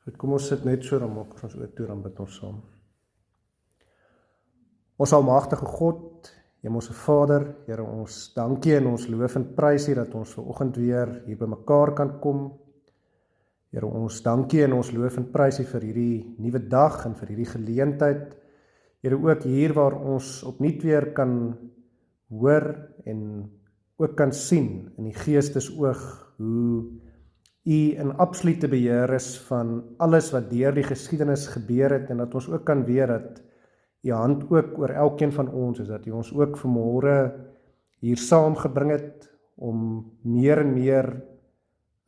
Goed, kom ons sit net so, dan maak ons oor toe, dan bid ons saam. Ons almagtige God, Hemelse Vader, Here, ons dankie en ons loof en prys U dat ons vanoggend weer hier by mekaar kan kom. Here, ons dankie en ons loof en prys U vir hierdie nuwe dag en vir hierdie geleentheid. Here, ook hier waar ons opnuut weer kan hoor en ook kan sien in die geestesoog hoe U in absolute beheer is van alles wat deur die geskiedenis gebeur het en dat ons ook kan weet dat U hand ook oor elkeen van ons is, dat U ons ook vanmôre hier saamgebring het om meer en meer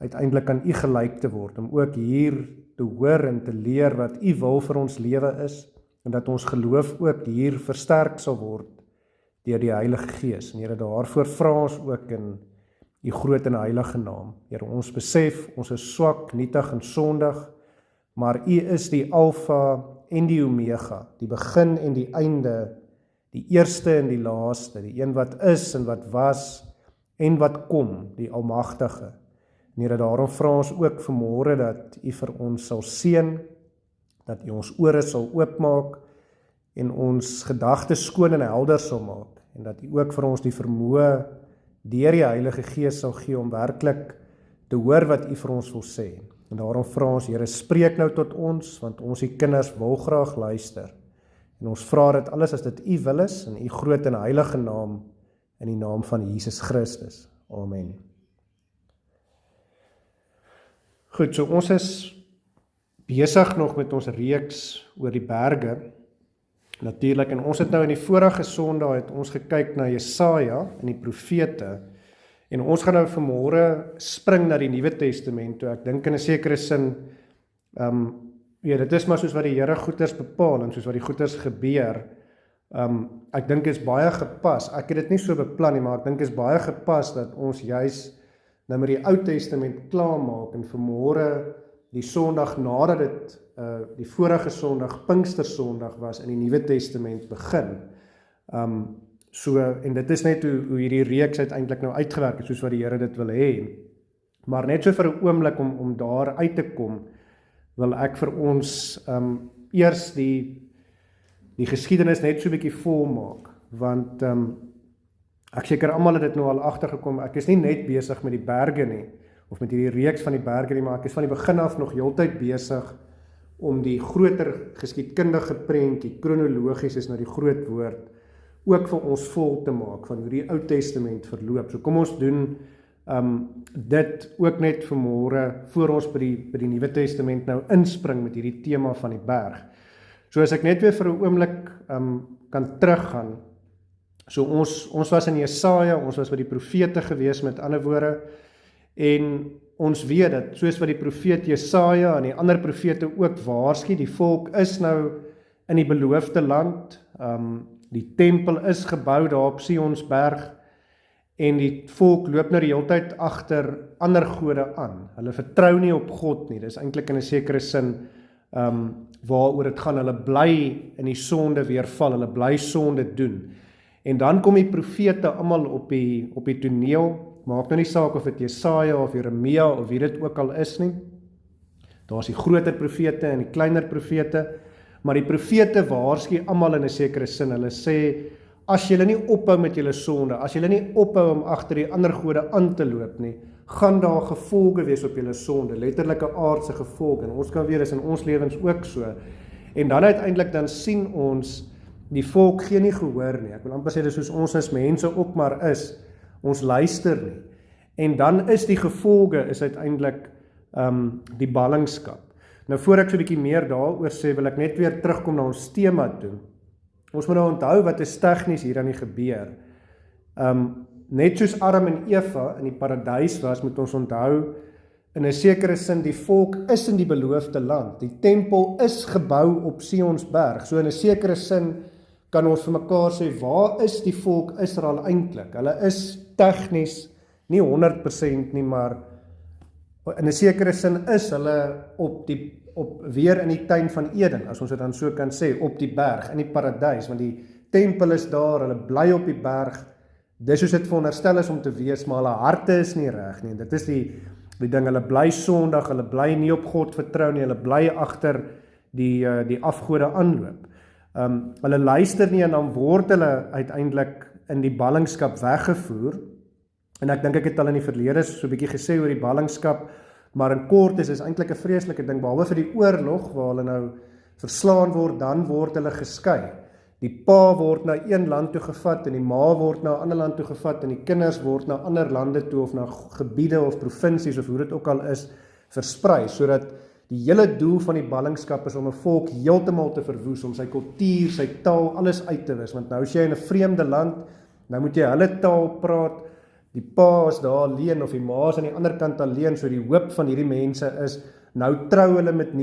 uiteindelik aan U gelyk te word, om ook hier te hoor en te leer wat U wil vir ons lewe is en dat ons geloof ook hier versterk sal word deur die Heilige Gees. En Here, daarvoor vra ons ook in U groot en heilige naam. Here, ons besef, ons is swak, nietig en sondig, maar U is die Alfa en die Omega, die begin en die einde, die eerste en die laaste, die een wat is en wat was en wat kom, die Almagtige. En Here, daarom vra ons ook vanmôre dat U vir ons sal seën, dat U ons ore sal oopmaak en ons gedagtes skoon en helder sal maak, en dat U ook vir ons die vermoë deur die Heilige Gees sal gee om werklik te hoor wat U vir ons wil sê. En daarom vra ons, Here, spreek nou tot ons, want ons die kinders wil graag luister. En ons vra dit alles as dit U wil is, in U groot en heilige naam, in die naam van Jesus Christus. Amen. Goed, so ons is besig nog met ons reeks oor die berge, natuurlik, en ons het nou in die vorige Sondag het ons gekyk na Jesaja en die profete, en ons gaan nou vanmôre spring na die Nuwe Testament toe. Ek dink in 'n sekere sin, dit is maar soos wat die Here goeders bepaal en soos wat die goeders gebeur. Ek dink is baie gepas. Ek het dit nie so beplan nie, maar ek dink is baie gepas dat ons juis nou met die Ou Testament klaarmaak en vanmôre die Sondag nadat dit die vorige Sondag, Pinkstersondag was, in die Nuwe Testament begin. En dit is net hoe hierdie reeks uiteindelik nou uitgewerk het, soos wat die Here dit wil hê. Maar net so vir 'n oomblik om daar uit te kom, wil ek vir ons eers die geskiedenis net so 'n bietjie volmaak, want ek seker almal het dit nou al agtergekom, ek is nie net besig met die berge nie, of met hierdie reeks van die berge nie, maar ek is van die begin af nog heeltyd besig om die groter geskiedkundige prentjie, kronologies is nou die groot woord, ook vir ons vol te maak, van hoe die Ou Testament verloop. So kom ons doen dit ook net vanmôre, voor ons by die Nuwe Testament nou inspring met hierdie tema van die berg. So as ek net weer vir 'n oomblik kan teruggaan, so ons was in Jesaja, ons was by die profete gewees, met ander woorde, en ons weet dat, soos wat die profeet Jesaja en die ander profete ook waarsku, die volk is nou in die beloofde land, die tempel is gebou daar op Sionsberg, en die volk loop nou die hele tyd agter ander gode aan. Hulle vertrou nie op God nie, dis eintlik in 'n sekere sin waaroor dit gaan. Hulle bly in die sonde weerval, hulle bly sonde doen. En dan kom die profete almal op die toneel, maak nou nie saak of dit Jesaja of Jeremia of wie dit ook al is nie. Daar's die groter profete en die kleiner profete, maar die profete waarsku almal in 'n sekere sin. Hulle sê, as julle nie ophou met julle sonde, as julle nie ophou om agter die ander gode aan te loop nie, gaan daar gevolge wees op julle sonde, letterlike aardse gevolge, en ons kan weet, dis in ons lewens ook so. En dan uiteindelik dan sien ons, die volk gee nie gehoor nie. Ek wil amper sê, dis soos ons as mense ook maar is, ons luister nie. En dan is die gevolge, is uiteindelik die ballingskap. Nou voor ek so 'n bietjie meer daaroor sê, wil ek net weer terugkom na ons tema toe. Ons moet nou onthou wat is tegnies hier aan die gebeur. Net soos Adam en Eva in die paradys was, moet ons onthou, in 'n sekere sin, die volk is in die beloofde land. Die tempel is gebou op Sionsberg. So in 'n sekere sin kan ons vir mekaar sê, waar is die volk Israel eintlik? Hulle is tegnies nie 100% nie, maar in 'n sekere sin is hulle weer in die tuin van Eden, as ons dit dan so kan sê, op die berg, in die paradys, want die tempel is daar, hulle bly op die berg, dis soos dit veronderstel is om te wees, maar hulle harte is nie reg nie, en dit is die ding, hulle bly sondig, hulle bly nie op God vertrou nie, hulle bly agter die afgode aanloop. Hulle luister nie en dan word hulle uiteindelik in die ballingskap weggevoer. En ek dink ek het al in die verlede so 'n bietjie gesê oor die ballingskap, maar in kort is eintlik 'n vreeslike ding, behalwe vir die oorlog waar hulle nou verslaan word, dan word hulle geskei. Die pa word na een land toe gevat en die ma word na 'n ander land toe gevat en die kinders word na ander lande toe of na gebiede of provinsies of hoe dit ook al is versprei, sodat die hele doel van die ballingskap is om 'n volk heeltemal te verwoes, om sy kultuur, sy taal, alles uit te wis, want nou as jy in 'n vreemde land, nou moet jy hulle taal praat, die pa is daar alleen of die ma is aan die ander kant alleen, so die hoop van hierdie mense is, nou trou hulle met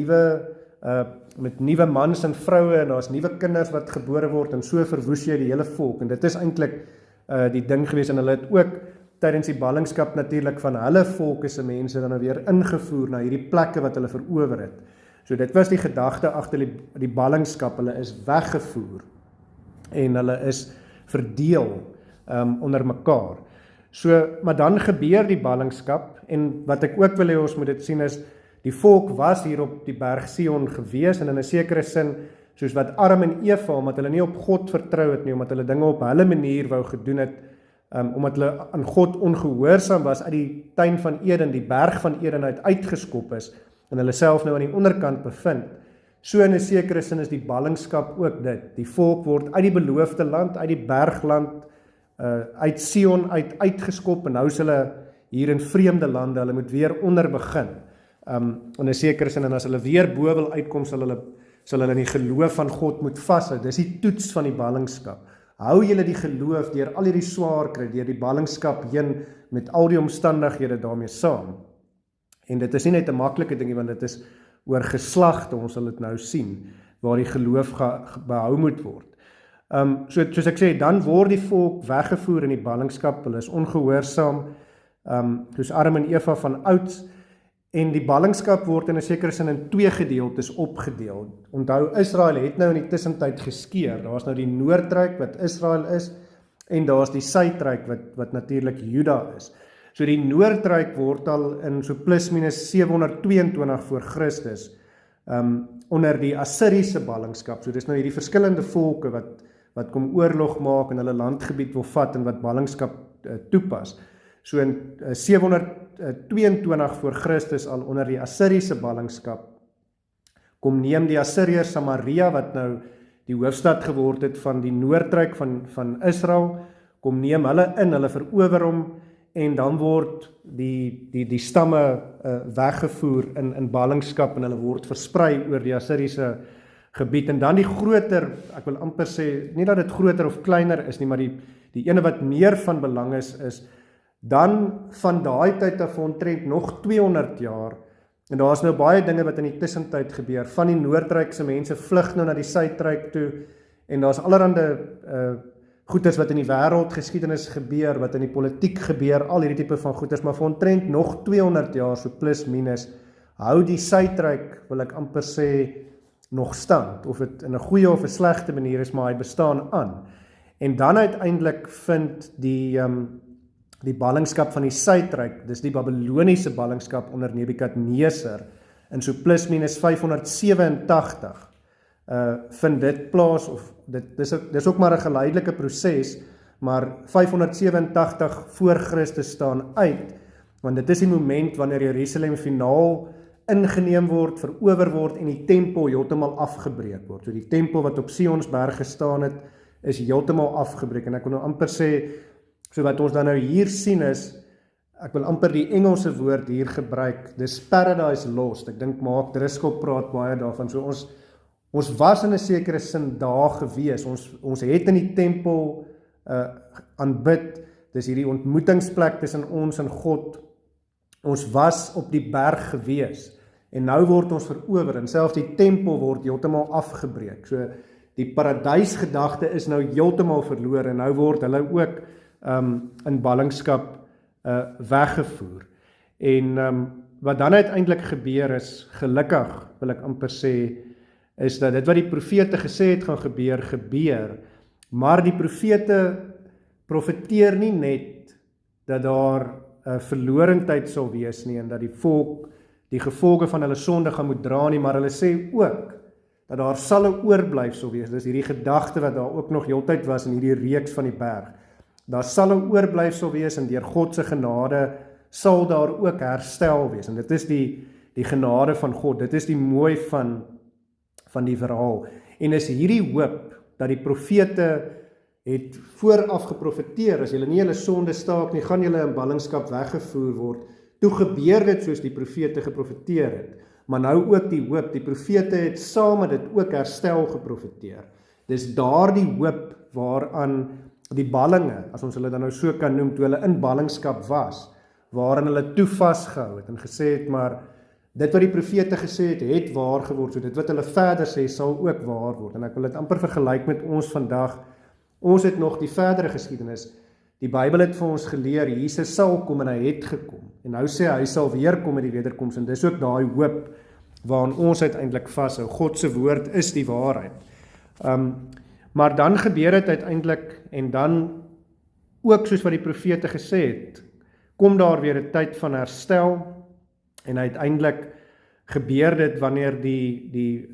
nuwe mans en vroue en daar's nuwe kinders wat gebore word en so verwoes jy die hele volk en dit is eintlik die ding gewees en hulle het ook tydens die ballingskap natuurlik van hulle volke se mense dan weer ingevoer na hierdie plekke wat hulle verower het. So dit was die gedagte agter die ballingskap, hulle is weggevoer en hulle is verdeel onder mekaar. So, maar dan gebeur die ballingskap en wat ek ook wil hê ons moet dit sien is die volk was hier op die berg Sion gewees en in 'n sekere sin soos wat Adam en Eva, omdat hulle nie op God vertrou het nie, omdat hulle dinge op hulle manier wou gedoen het, omdat hulle aan God ongehoorsaam was, uit die tuin van Eden, die berg van Eden uitgeskop is en hulle self nou aan die onderkant bevind. So in 'n sekere sin is die ballingskap ook dit. Die volk word uit die beloofde land, uit die bergland, uit Sion uitgeskop en nou is hulle hier in vreemde lande, hulle moet weer onder begin. In 'n sekere sin, en as hulle weer bo wil uitkom, sal hulle in die geloof van God moet vashou. Dis die toets van die ballingskap. Hou julle die geloof deur al hierdie swaar kry, deur die ballingskap heen met al die omstandighede daarmee saam. En dit is nie net 'n maklike ding nie, want dit is oor geslagte, ons sal dit nou sien, waar die geloof behou moet word. Soos ek sê, dan word die volk weggevoer in die ballingskap, hulle is ongehoorsaam, soos Adam en Eva van ouds, en die ballingskap word in 'n sekere sin in twee gedeeltes opgedeel. Onthou, Israel het nou in die tussentyd geskeur. Daar's nou die Noordryk wat Israel is en daar's die Suidryk wat natuurlik Juda is. So die Noordryk word al in so plus minus 722 voor Christus onder die Assiriese ballingskap. So dis nou hierdie verskillende volke wat kom oorlog maak en hulle landgebied wil vat en wat ballingskap toepas. So in 722 voor Christus al onder die Assiriese ballingskap kom neem die Assiriërs Samaria, wat nou die hoofstad geword het van die Noordryk van Israel, kom neem hulle in, hulle verower hom en dan word die stamme weggevoer in ballingskap en hulle word versprei oor die Assiriese gebied. En dan die groter, ek wil amper sê, nie dat dit groter of kleiner is nie, maar die ene wat meer van belang is dan van daai tyd af omtrent nog 200 jaar, en daar is nou baie dinge wat in die tussentyd gebeur, van die Noordrykse mense vlug nou na die Suidryk toe, en daar's allerhande goeders wat in die wêreldgeskiedenis gebeur, wat in die politiek gebeur, al hierdie tipe van goeders, maar vir omtrent nog 200 jaar, so plus minus, hou die Suidryk, wil ek amper sê, nog stand, of dit in 'n goeie of 'n slegte manier is, maar hy bestaan aan. En dan uiteindelik vind die ballingskap van die Suidryk, dis die Babyloniese ballingskap onder Nebukadneser, in so plus minus 587, vind dit plaas, of dis ook maar 'n geleidelike proses, maar 587 voor Christus staan uit, want dit is die moment wanneer Jerusalem finaal ingeneem word, verower word en die tempel heeltemal afgebreek word. So die tempel wat op Sionsberg gestaan het, is heeltemal afgebreek, en ek wil nou amper sê, so wat ons dan nou hier sien is, ek wil amper die Engelse woord hier gebruik, dis paradise lost. Ek dink Mark Driscoll praat baie daarvan, so ons was in 'n sekere sin daar gewees, ons het in die tempel aanbid, dis hierdie ontmoetingsplek tussen ons en God, ons was op die berg gewees, en nou word ons verower, en selfs die tempel word heeltemal afgebreek, so die paradysgedagte is nou heeltemal verloor, en nou word hulle ook in ballingskap weggevoer. En wat dan uiteindelik gebeur is, gelukkig wil ek amper sê, is dat dit wat die profete gesê het gaan gebeur, maar die profete profeteer nie net dat daar verlorendheid sal wees nie, en dat die volk die gevolge van hulle sonde gaan moet dra nie, maar hulle sê ook, dat daar sal 'n oorblyfsel wees. Dis hierdie gedagte wat daar ook nog heeltyd was in hierdie reeks van die berg. Daar sal 'n oorblyfsel wees, en deur God se genade sal daar ook herstel wees. En dit is die genade van God. Dit is die mooi van die verhaal. En is hierdie hoop dat die profete het vooraf geprofeteer, as julle nie julle sonde staak nie, gaan julle in ballingskap weggevoer word. Toe gebeur dit soos die profete geprofeteer het. Maar nou ook die hoop, die profete het saam met dit ook herstel geprofeteer. Dis daardie hoop waaraan die ballinge, as ons hulle dan nou so kan noem, toe hulle in ballingskap was, waarin hulle toe vasgehou het en gesê het, maar dit wat die profete gesê het waar geword, so dit wat hulle verder sê, sal ook waar word. En ek wil dit amper vergelyk met ons vandag. Ons het nog die verdere geskiedenis. Die Bybel het vir ons geleer, Jesus sal kom en hy het gekom. En nou sê hy sal weer kom met die wederkoms, en dis ook daai hoop waaraan ons uiteindelik vashou. God se woord is die waarheid. Maar dan gebeur dit uiteindelik, en dan ook soos wat die profete gesê het, kom daar weer 'n tyd van herstel, en uiteindelik gebeur dit wanneer die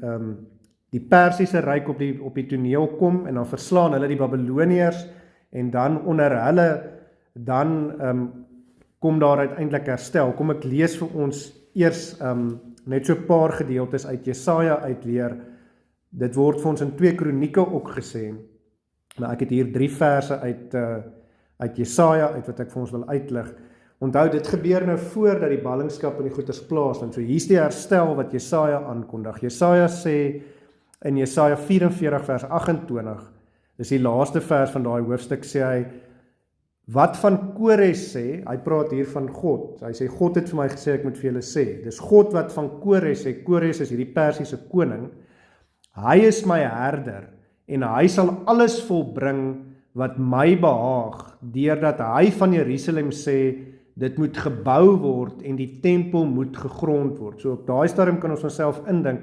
Persiese ryk op die toneel kom, en dan verslaan hulle die Babiloniërs, en dan onder hulle, kom daar uiteindelik herstel. Kom ek lees vir ons eers net so 'n paar gedeeltes uit Jesaja uit weer. Dit word vir ons in 2 Kronieke ook gesê, maar ek het hier 3 verse uit Jesaja uit wat ek vir ons wil uitlig. Onthou, dit gebeur nou voordat die ballingskap in die goeders plaasvind. So hier's die herstel wat Jesaja aankondig. Jesaja sê in Jesaja 44 vers 28, dis die laaste vers van daai hoofstuk, sê hy, wat van Kores sê, hy praat hier van God, hy sê, God het vir my gesê, ek moet vir julle sê, dis God wat van Kores sê, Kores is hierdie Persiese koning, hy is my herder, en hy sal alles volbring wat my behaag, deurdat hy van Jerusalem sê, dit moet gebou word, en die tempel moet gegrond word. So op daai stadium kan ons onsself indink,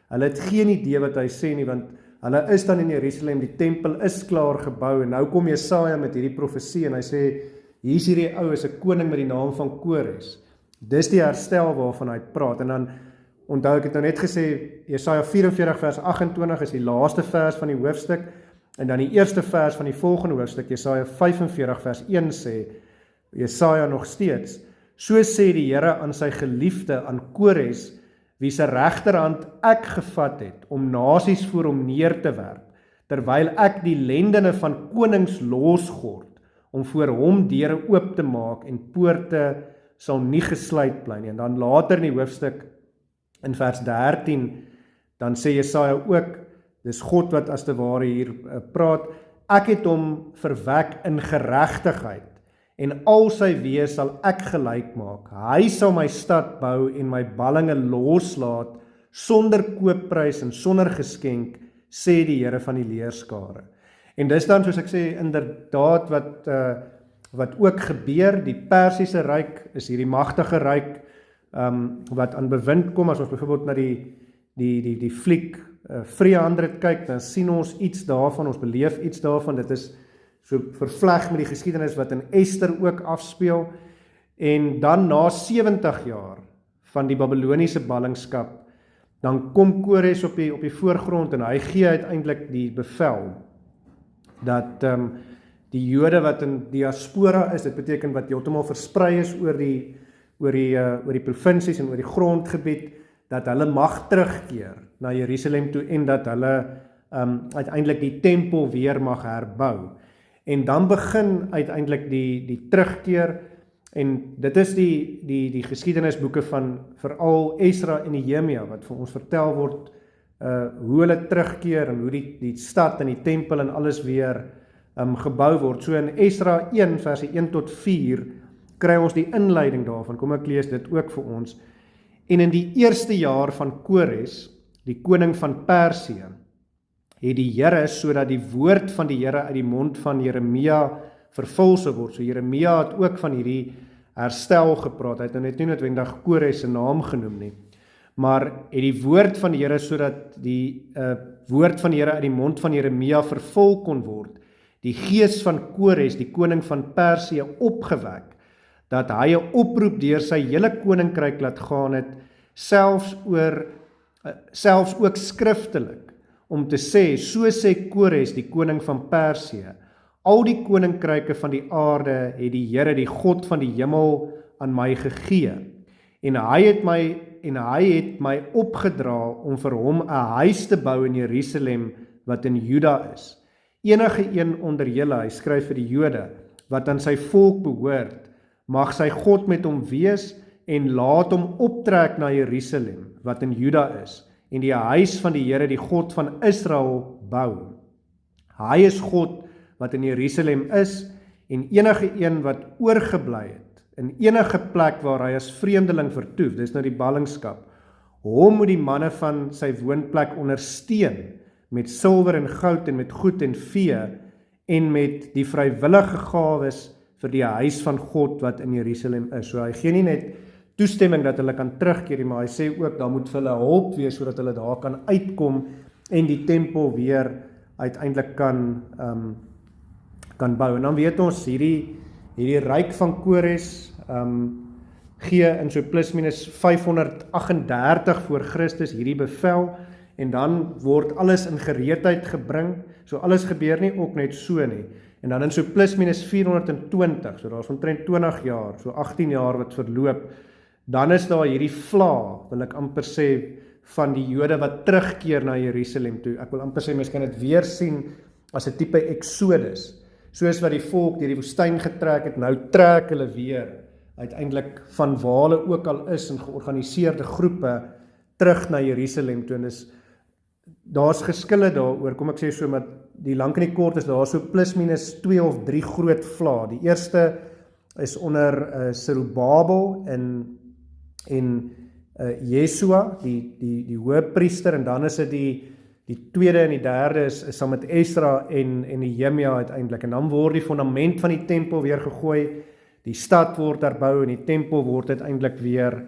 hulle het geen idee wat hy sê nie, want hulle is dan in Jerusalem, die tempel is klaar gebou, en nou kom Jesaja met hierdie profesie, en hy sê, hier is hierdie ou, is 'n koning met die naam van Kores. Dis die herstel waarvan hy praat, en dan, onthou ek het nou net gesê, Jesaja 44 vers 28 is die laaste vers van die hoofstuk, en dan die eerste vers van die volgende hoofstuk, Jesaja 45 vers 1 sê, Jesaja nog steeds, so sê die Here aan sy geliefde, aan Kores, wie se regterhand ek gevat het, om nasies voor hom neer te werp, terwyl ek die lendene van konings losgord, om voor hom deure oop te maak, en poorte sal nie gesluit bly nie. En dan later in die hoofstuk, in vers 13, dan sê Jesaja ook, dis God wat as te ware hier praat, ek het hom verwek in geregtigheid, en al sy wees sal ek gelyk maak. Hy sal my stad bou en my ballinge loslaat, sonder koopprys en sonder geskenk, sê die Here van die leerskare. En dis dan, soos ek sê, inderdaad wat ook gebeur, die Persiese ryk is hierdie magtige ryk, wat aan bewind kom. As ons byvoorbeeld na die fliek 300 kyk, dan sien ons iets daarvan, ons beleef iets daarvan. Dit is so vervleg met die geskiedenis wat in Ester ook afspeel, en dan na 70 jaar van die Babiloniese ballingskap, dan kom Kores op die voorgrond, en hy gee uiteindelik die bevel, dat die Jode wat in diaspora is, dit beteken wat heeltemal versprei is oor die provinsies en oor die grondgebied, dat hulle mag terugkeer na Jerusalem toe, en dat hulle uiteindelik die tempel weer mag herbou. En dan begin uiteindelik die terugkeer, en dit is die geskiedenisboeke van veral Esra en Nehemia, wat vir ons vertel word, hoe hulle terugkeer, en hoe die stad en die tempel en alles weer gebou word. So in Esra 1 verse 1 tot 4, kry ons die inleiding daarvan. Kom ek lees dit ook vir ons. En in die eerste jaar van Kores, die koning van Persië, het die Here, sodat die woord van die Here uit die mond van Jeremia vervul sou word. So Jeremia het ook van hierdie herstel gepraat, hy het nou net nie noodwendig Kores se naam genoem nie, maar het die woord van die Here, sodat die woord van die Here uit die mond van Jeremia vervul kon word, die gees van Kores, die koning van Persië, opgewek, dat hy 'n oproep deur sy hele koninkryk laat gaan het, selfs ook skriftelik, om te sê, so sê Kores, die koning van Persië, al die koninkryke van die aarde het die Here, die God van die hemel, aan my gegee, en hy het my opgedra om vir hom 'n huis te bou in Jerusalem, wat in Juda is. Enige een onder julle, hy skryf vir die Jode, wat aan sy volk behoort, mag sy God met hom wees, en laat hom optrek na Jerusalem, wat in Juda is, en die huis van die Here, die God van Israel, bou. Hy is God wat in Jerusalem is, en enige een wat oorgebly het, in enige plek waar hy as vreemdeling vertoef, dis nou die ballingskap, hom moet die manne van sy woonplek ondersteun, met silwer en goud en met goed en vee, en met die vrywillige gawes vir die huis van God wat in Jerusalem is. So hy gee nie net toestemming dat hulle kan terugkeer nie, maar hy sê ook, daar moet vir hulle hulp wees, sodat hulle daar kan uitkom, en die tempel weer uiteindelik kan bou. En dan weet ons, hierdie ryk van Kores, gee in so plus minus 538 voor Christus hierdie bevel, en dan word alles in gereedheid gebring, so alles gebeur nie ook net so nie, en dan in so plus minus 420, so daar is omtrent 20 jaar, so 18 jaar wat verloop, dan is daar hierdie vla, wil ek amper sê, van die Jode wat terugkeer na Jerusalem toe. Ek wil amper sê, mens kan dit weer sien as 'n tipe Exodus, soos wat die volk deur die woestyn getrek het, nou trek hulle weer, uiteindelik van waar hulle ook al is, in georganiseerde groepe, terug na Jerusalem toe, en daar's geskille daaroor, kom ek sê so, maar die lank en die kort is, daar so plus minus 2 of 3 groot vlae. Die eerste is onder Serubabel en Jesua, die hoëpriester, en dan is dit die tweede en die derde is saam met Esra en Nehemia uiteindelik, en dan word die fondament van die tempel weer gegooi, die stad word herbou, en die tempel word uiteindelik weer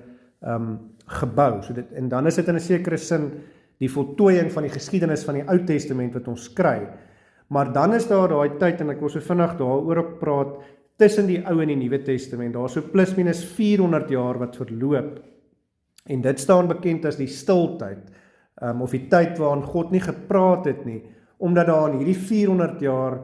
gebou, en dan is dit in 'n sekere sin die voltooiing van die geskiedenis van die Ou Testament wat ons kry, maar dan is daar daai tyd, en ek wil so vinnig daaroor ook praat, tussen die Ou en die Nuwe Testament, daar so plus minus 400 jaar wat verloop, en dit staan bekend as die stiltyd, of die tyd waarin God nie gepraat het nie, omdat daar in hierdie 400 jaar,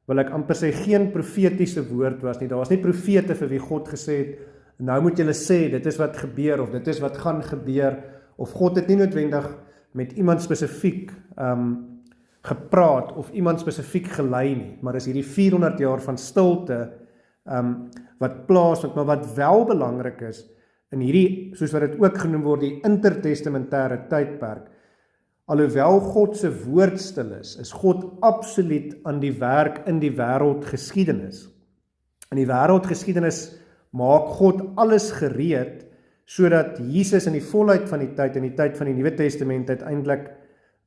wil ek amper sê, geen profetiese woord was nie, daar was nie profete vir wie God gesê het, nou moet julle sê, dit is wat gebeur, of dit is wat gaan gebeur, of God het nie noodwendig met iemand spesifiek gepraat, of iemand spesifiek gelei nie, maar is hierdie 400 jaar van stilte, wat plaasvind, maar wat wel belangrik is, in hierdie, soos wat dit ook genoem word, die intertestamentêre tydperk, alhoewel God se woord stil is God absoluut aan die werk in die wêreldgeskiedenis. In die wêreldgeskiedenis maak God alles gereed, sodat Jesus in die volheid van die tyd, in die tyd van die Nuwe Testament, uiteindelik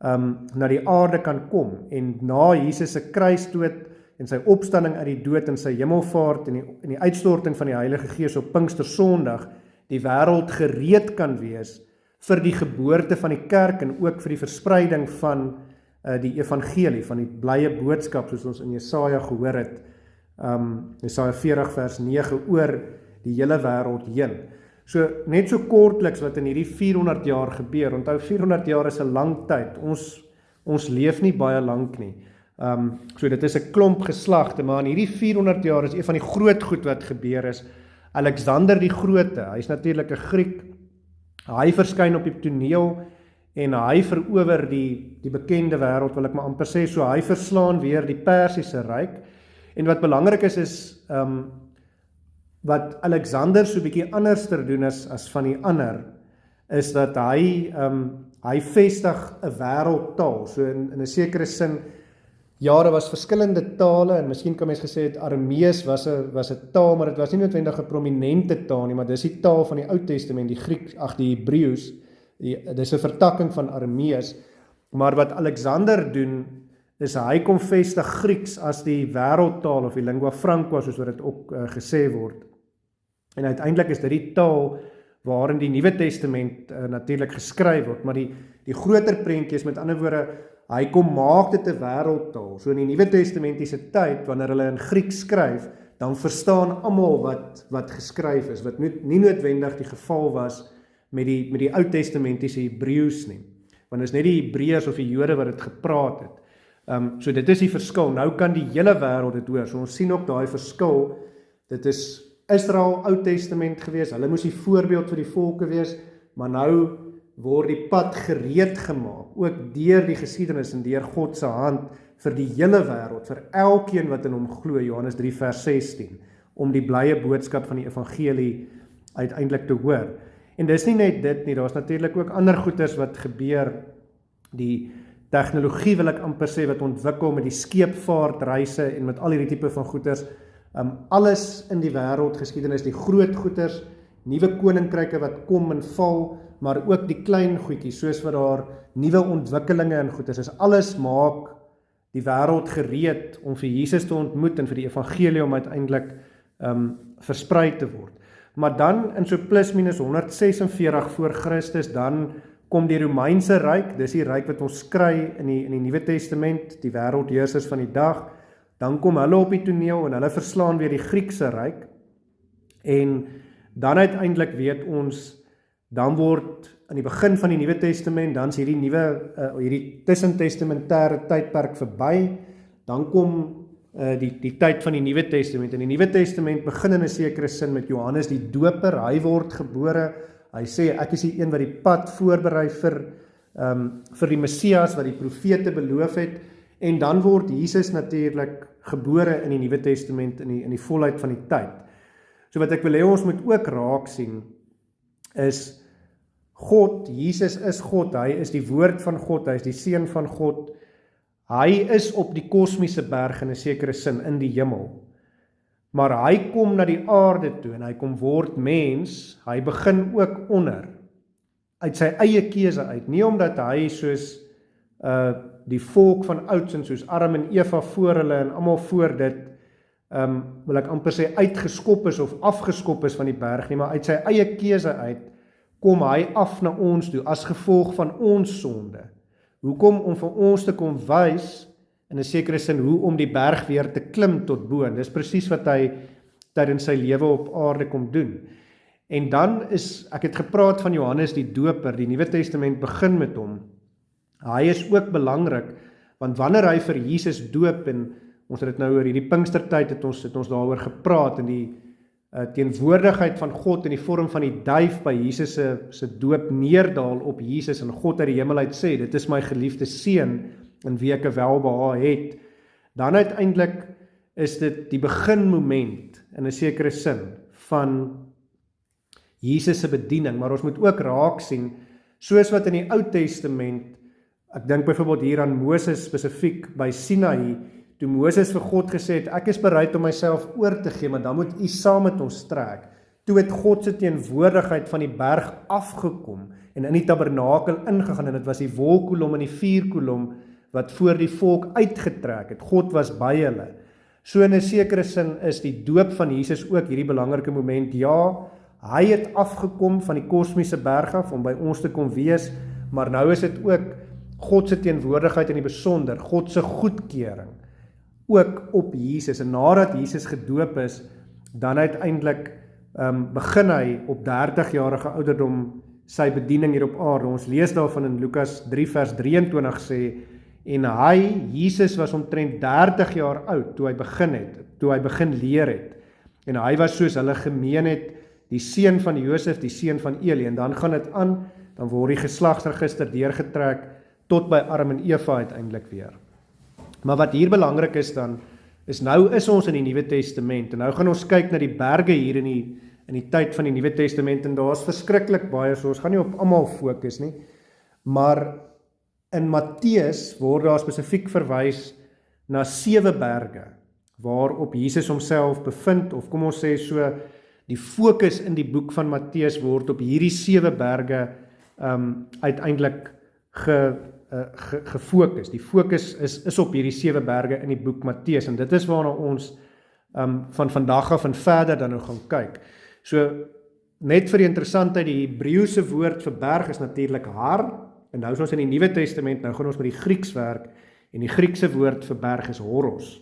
na die aarde kan kom, en na Jesus se kruisdood, en sy opstanding uit die dood, en sy hemelvaart, en die uitstorting van die Heilige Gees op Pinkstersondag, die wêreld gereed kan wees, vir die geboorte van die kerk, en ook vir die verspreiding van die evangelie, van die blye boodskap, soos ons in Jesaja gehoor het, Jesaja 40 vers 9, oor die hele wêreld heen. So, net so kortliks wat in hierdie 400 jaar gebeur, onthou 400 jaar is 'n lang tyd, ons leef nie baie lank nie, so dit is 'n klomp geslagte, maar in hierdie 400 jaar is een van die groot goed wat gebeur is, Alexander die Grote, hy is natuurlik 'n Griek, hy verskyn op die toneel, en hy verower die bekende wêreld, wil ek maar amper sê, so hy verslaan weer die Persiese ryk, en wat belangrik is, wat Alexander so bietjie anders te doen as van die ander, is dat hy vestig 'n wêreldtaal, so in 'n sekere sin, ja, daar was verskillende tale, en miskien kan mens gesê het, Aramees was 'n taal, maar dit was nie noodwendig 'n prominente taal nie, maar dis die taal van die Ou Testament, die Grieks, die Hebreëus, dis 'n vertakking van Aramees, maar wat Alexander doen, is hy kom vestig Grieks as die wêreldtaal, of die lingua franca, soos wat dit ook gesê word, en uiteindelik is dit die taal, waarin die Nuwe Testament natuurlik geskryf word, maar die groter prentjie is, met ander woorde, hy kom maak dit 'n wêreldtaal, so in die Nuwe Testamentiese tyd, wanneer hulle in Grieks skryf, dan verstaan almal wat geskryf is, wat nie noodwendig die geval was met die Ou Testamentiese Hebreëus nie. Want is net die Hebreërs of die Jode wat dit gepraat het. So dit is die verskil. Nou kan die hele wêreld dit hoor. So ons sien ook daai verskil. Dit is Israel Ou Testament gewees. Hulle moes die voorbeeld vir die volke wees, maar nou word die pad gereed gemaak, ook deur die geskiedenis en deur God se hand vir die hele wêreld, vir elkeen wat in hom glo, Johannes 3 vers 16, om die blye boodskap van die evangelie uiteindelik te hoor. En dis nie net dit nie, daar's natuurlik ook ander goeders wat gebeur, die tegnologie wil ek amper sê wat ontwikkel met die skeepvaartreise en met al hierdie tipe van goeders, alles in die wêreldgeskiedenis, die groot goeders, nuwe koninkryke wat kom en val, maar ook die klein goedjies, soos wat daar nuwe ontwikkelinge in goeders is, alles maak die wêreld gereed om vir Jesus te ontmoet en vir die evangelie om uiteindelik versprei te word. Maar dan in so plus minus 146 voor Christus, dan kom die Romeinse ryk, dis die ryk wat ons kry in die Nuwe Testament, die wêreldheersers van die dag, dan kom hulle op die toneel en hulle verslaan weer die Griekse ryk, en dan uiteindelik weet ons, dan word in die begin van die Nuwe Testament, dan is hierdie tussentestamentêre tydperk verby, dan kom die tyd van die Nuwe Testament. En die Nuwe Testament begin in 'n sekere sin met Johannes die Doper, hy word gebore, hy sê ek is die een wat die pad voorberei vir die Messias wat die profete beloof het, en dan word Jesus natuurlik gebore in die Nuwe Testament in die volheid van die tyd. So wat ek wil hê ons moet ook raak sien is God, Jesus is God, hy is die woord van God, hy is die seun van God, hy is op die kosmiese berg in 'n sekere sin in die hemel, maar hy kom na die aarde toe en hy kom word mens, hy begin ook onder, uit sy eie keuse uit, nie omdat hy soos die volk van ouds en soos Adam en Eva voor hulle en almal voor dit, wil ek amper sê uitgeskop is of afgeskop is van die berg nie, maar uit sy eie keuse uit, kom hy af na ons toe, as gevolg van ons sonde. Hoekom? Om vir ons te kom wys, in 'n sekere sin, hoe om die berg weer te klim tot bo. Dis presies wat hy tydens sy lewe op aarde kom doen. En dan ek het gepraat van Johannes die Doper, die Nuwe Testament begin met hom. Hy is ook belangrik, want wanneer hy vir Jesus doop, en ons het dit nou oor hierdie Pinkstertyd, het ons daaroor gepraat, en die teenwoordigheid van God in die vorm van die duif by Jesus se doop neerdal op Jesus, en God uit die hemel uit sê, dit is my geliefde seun, in wie ek 'n welbehae het, dan uiteindelik is dit die beginmoment, in 'n sekere sin, van Jesus se bediening, maar ons moet ook raak sien, soos wat in die Ou Testament, ek dink byvoorbeeld hier aan Moses spesifiek by Sinaï, toe Moses vir God gesê het, ek is bereid om myself oor te gee, maar dan moet u saam met ons trek. Toe het God se teenwoordigheid van die berg afgekom, en in die tabernakel ingegaan, en dit was die wolkkolom en die vuurkolom, wat voor die volk uitgetrek het. God was by hulle. So in 'n sekere sin is die doop van Jesus ook hierdie belangrike moment. Ja, hy het afgekom van die kosmiese berg af, om by ons te kom wees, maar nou is dit ook God se teenwoordigheid in die besonder, God se goedkeuring, ook op Jesus, en nadat Jesus gedoop is, dan uiteindelik begin hy op 30-jarige ouderdom sy bediening hier op aarde. Ons lees daarvan in Lukas 3 vers 23 sê, en hy, Jesus was omtrent 30 jaar oud, toe hy begin leer het, en hy was soos hulle gemeen het, die seun van Josef, die seun van Eli, en dan gaan dit aan, dan word die geslagsregister deurgetrek, tot by Adam en Eva uiteindelik weer. Maar wat hier belangrik is dan, is nou is ons in die Nuwe Testament, en nou gaan ons kyk na die berge hier in die tyd van die Nuwe Testament, en daar is verskriklik baie, so ons gaan nie op almal fokus nie, maar in Matteus word daar spesifiek verwys na 7 berge, waarop Jesus homself bevind, of kom ons sê so, die fokus in die boek van Matteus word op hierdie 7 berge uiteindelik gefokus. Die fokus is op hierdie 7 berge in die boek Matteus, en dit is waarna ons van vandag af en verder dan nou gaan kyk. So, net vir die interessantheid, die Hebreëse woord vir berg is natuurlik har, en nou is ons in die Nuwe Testament, nou gaan ons met die Grieks werk, en die Griekse woord vir berg is horos.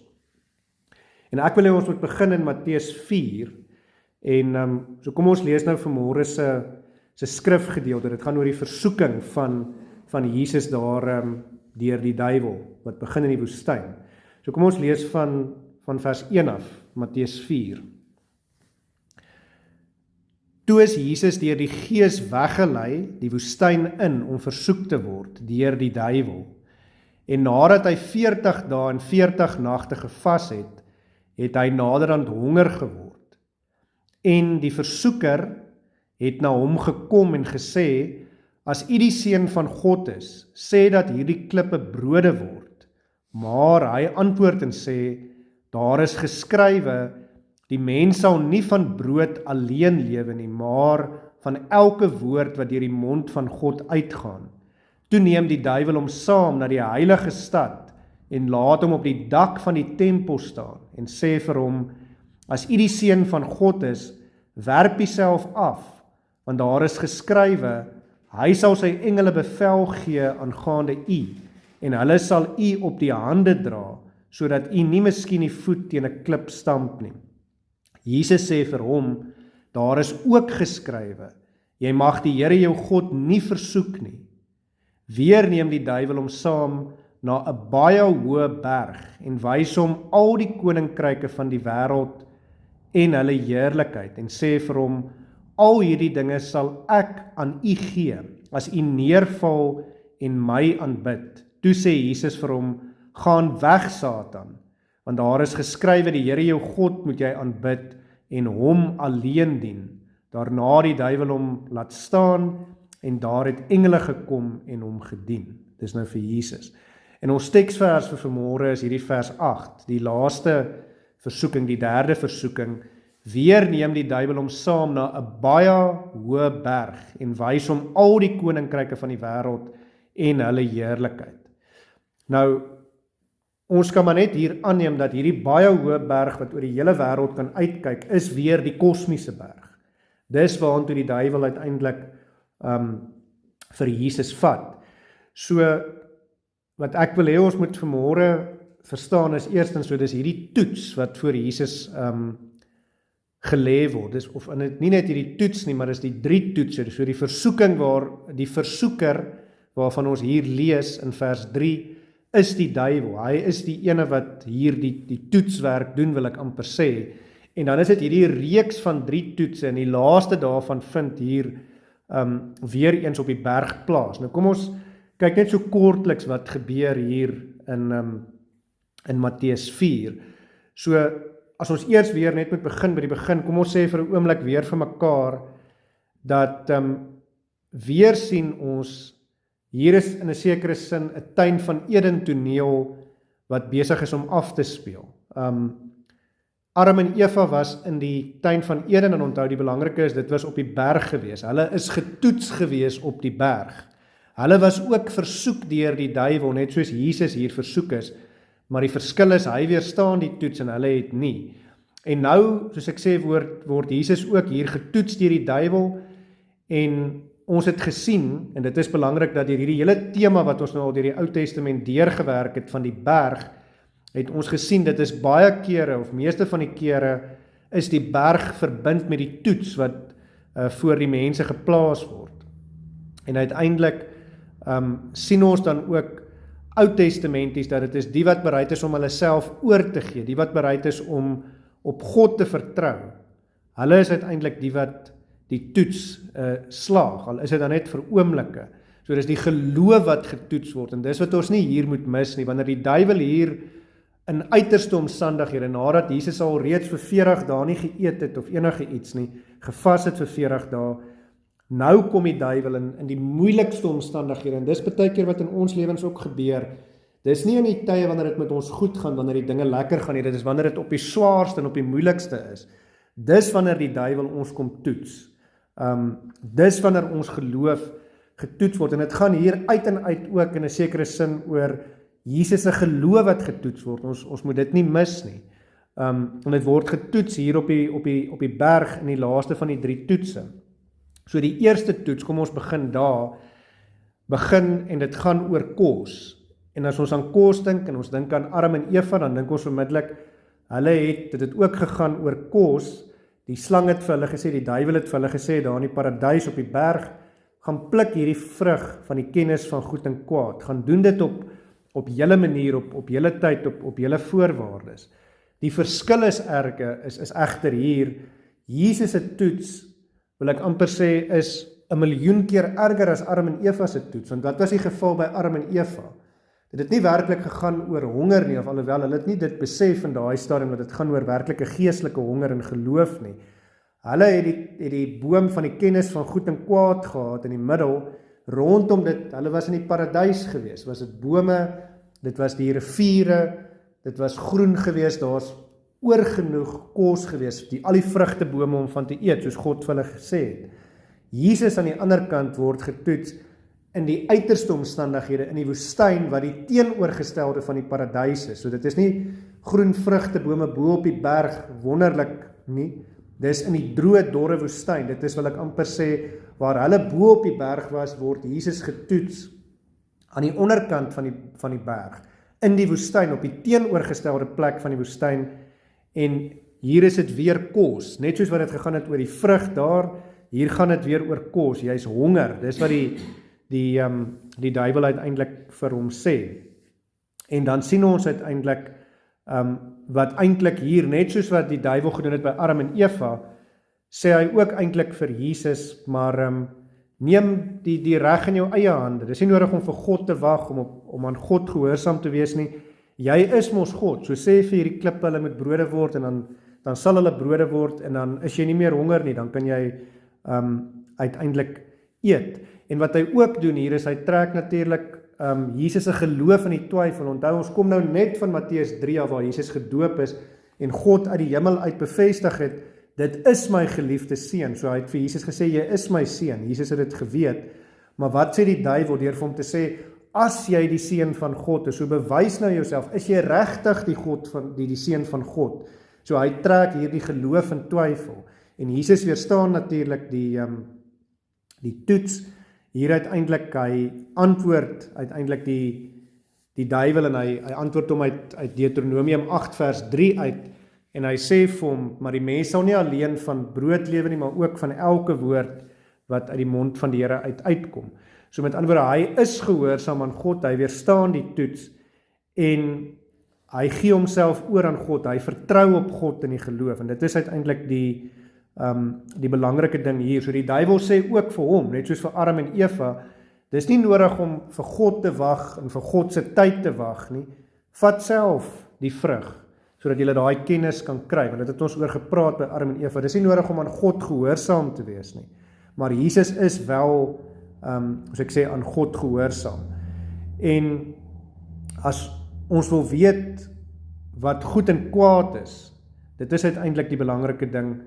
En ek wil hê ons moet begin in Matteus 4, en so kom ons lees nou vanmôre se skrifgedeelte. Dit gaan oor die versoeking van Jesus daar deur die duiwel, wat begin in die woestyn. So kom ons lees van vers 1 af, Matteus 4. Toe is Jesus deur die Gees weggelei die woestyn in om versoek te word deur die duiwel. En nadat hy 40 dae en 40 nagte gevas het, het hy naderhand honger geword. En die versoeker het na hom gekom en gesê, as u die seun van God is, sê dat hierdie klippe brode word. Maar hy antwoord en sê, daar is geskrywe, die mens sal nie van brood alleen lewe nie, maar van elke woord wat deur die mond van God uitgaan. Toe neem die duiwel hom saam na die heilige stad en laat hom op die dak van die tempel staan en sê vir hom, as u die seun van God is, werp jouself af, want daar is geskrywe, hy sal sy engele bevel gee aangaande u, en hulle sal u op die hande dra, sodat u nie miskien die voet teen 'n klip stamp nie. Jesus sê vir hom, daar is ook geskrywe, jy mag die Here jou God nie versoek nie. Weer neem die duiwel hom saam na 'n baie hoë berg en wys hom al die koninkryke van die wêreld en hulle heerlikheid en sê vir hom, al hierdie dinge sal ek aan u gee, as u neerval en my aanbid. Toe sê Jesus vir hom, gaan weg Satan, want daar is geskrywe, die Here jou God moet jy aanbid en hom alleen dien. Daarna die duiwel hom laat staan en daar het engele gekom en hom gedien. Dis nou vir Jesus. En ons teksvers vir vanmôre is hierdie vers 8, die laaste versoeking, die derde versoeking. Weer neem die duiwel hom saam na 'n baie hoë berg en wys hom al die koninkryke van die wêreld en hulle heerlikheid. Nou, ons kan maar net hier aanneem dat hierdie baie hoë berg wat oor die hele wêreld kan uitkyk, is weer die kosmiese berg. Dis waartoe die duiwel uiteindelik vir Jesus vat. So, wat ek wil hê ons moet vanmôre verstaan is eerstens, so dis hierdie toets wat voor Jesus gelê word. Dis of nie net hierdie toets nie, maar dis die 3 toetse. So die versoeking waar die versoeker waarvan ons hier lees in vers 3 is die duiwel. Hy is die ene wat hier die toetswerk doen, wil ek amper sê. En dan is dit hierdie reeks van 3 toetse en die laaste daarvan vind hier weer eens op die berg plaas. Nou kom ons kyk net so kortliks wat gebeur hier in Matteus 4. So as ons eers weer net moet begin by die begin, kom ons sê vir 'n oomblik weer vir mekaar dat weer sien ons hier is in 'n sekere sin 'n tuin van Eden toneel wat besig is om af te speel. Adam en Eva was in die tuin van Eden en onthou die belangrike is dit was op die berg gewees. Hulle is getoets gewees op die berg. Hulle was ook versoek deur die duiwel net soos Jesus hier versoek is. Maar die verskil is, hy weerstaan die toets en hulle het nie. En nou, soos ek sê, word Jesus ook hier getoets deur die duiwel en ons het gesien, en dit is belangrik dat hierdie hele tema wat ons nou al deur die Ou Testament deurgewerk het van die berg, het ons gesien, dit is baie kere, of meeste van die kere, is die berg verbind met die toets wat voor die mense geplaas word. En uiteindelik sien ons dan ook Oud-testamenties dat dit is die wat bereid is om hulle self oor te gee, die wat bereid is om op God te vertrou. Hulle is uiteindelik die wat die toets slaag, al is dit dan net vir oomblikke. So dis die geloof wat getoets word, en dis wat ons nie hier moet mis nie, wanneer die duiwel hier in uiterste omstandighede, nadat Jesus al reeds vir 40 dae nie geëet het, of enige iets nie, gevas het vir 40 dae, nou kom die duiwel in die moeilikste omstandighede, en dis baie keer wat in ons lewens ook gebeur. Dis nie in die tye wanneer dit met ons goed gaan, wanneer die dinge lekker gaan nie, dit is wanneer dit op die swaarste en op die moeilikste is. Dis wanneer die duiwel ons kom toets. Dis wanneer ons geloof getoets word, en dit gaan hier uit en uit ook in 'n sekere sin oor Jesus se geloof wat getoets word. Ons moet dit nie mis nie. En dit word getoets hier op die berg in die laaste van die 3 toetse. So die eerste toets, kom ons begin daar, en dit gaan oor kos. En as ons aan kos dink, en ons dink aan Adam en Eva, dan dink ons onmiddellik Hulle het dit ook gegaan oor kos. Die slang het vir hulle gesê, die duiwel het vir hulle gesê, daar in die paradys op die berg, gaan pluk hierdie vrug van die kennis van goed en kwaad, gaan doen dit op julle manier, op julle tyd, op julle voorwaardes. Die verskil is egter hier, Jesus se toets, wil ek amper sê, is 1 miljoen keer erger as Adam en Eva se toets, want wat was die geval by Adam en Eva? Dit het nie werklik gegaan oor honger nie, of alhoewel hulle het nie dit besef in daai stadium, dat dit gaan oor werklike geestelike honger en geloof nie. Hulle het die boom van die kennis van goed en kwaad gehad in die middel, rondom dit, hulle was in die paradys gewees, was dit bome, dit was die riviere, dit was groen gewees, daar's oorgenoeg kos gewees, al die vrugtebome om van te eet, soos God vir hulle gesê het. Jesus aan die ander kant word getoets in die uiterste omstandighede in die woestyn, wat die teenoorgestelde van die paradys is. So dit is nie groen vrugtebome bo op die berg, wonderlik nie. Dis in die droë, dorre woestyn. Dit is, wil ek amper sê, waar hulle bo op die berg was, word Jesus getoets aan die onderkant van die berg, in die woestyn, op die teenoorgestelde plek van die woestyn, en hier is dit weer kos, net soos wat dit gegaan het oor die vrug daar, hier gaan dit weer oor kos, jy is honger, dis wat die duiwel uiteindelik vir hom sê. En dan sien ons uiteindelik, wat eintlik hier, net soos wat die duiwel gedoen het by Adam en Eva, sê hy ook eintlik vir Jesus, maar neem die reg in jou eie hande. Dis nie nodig om vir God te wag, om aan God gehoorsaam te wees nie. Jy is mos God, so sê vir hierdie klippe, hulle moet brode word, en dan sal hulle brode word, en dan is jy nie meer honger nie, dan kan jy uiteindelik eet. En wat hy ook doen hier is, hy trek natuurlik Jesus se geloof in die twyfel. Onthou, ons kom nou net van Matteus 3 af, waar Jesus gedoop is, en God uit die hemel uit bevestig het, dit is my geliefde seun. So hy het vir Jesus gesê, jy is my seun. Jesus het dit geweet. Maar wat sê die duiwel deur vir hom te sê, as jy die seun van God is, so bewys nou jouself, is jy regtig die seun van God? So hy trek hier die geloof in twyfel. En Jesus weerstaan natuurlik die toets. Hier uiteindelik, hy antwoord uiteindelik die duiwel, en hy antwoord hom uit Deuteronomium 8 vers 3 uit, en hy sê vir hom, maar die mens sal nie alleen van brood lewe nie, maar ook van elke woord wat uit die mond van die Here uitkom. So met ander woorde, hy is gehoorsaam aan God, hy weerstaan die toets, en hy gee homself oor aan God, hy vertrou op God in die geloof, en dit is uiteindelik die belangrike ding hier. So die duiwel sê ook vir hom, net soos vir Adam en Eva, dis nie nodig om vir God te wag en vir God se tyd te wag nie. Vat self die vrug, sodat jy daai kennis kan kry, want dit het ons oor gepraat by Adam en Eva. Dis nie nodig om aan God gehoorsaam te wees nie, maar Jesus is wel, soos ek sê, aan God gehoorsaam. En as ons wil weet wat goed en kwaad is, dit is uiteindelik die belangrike ding,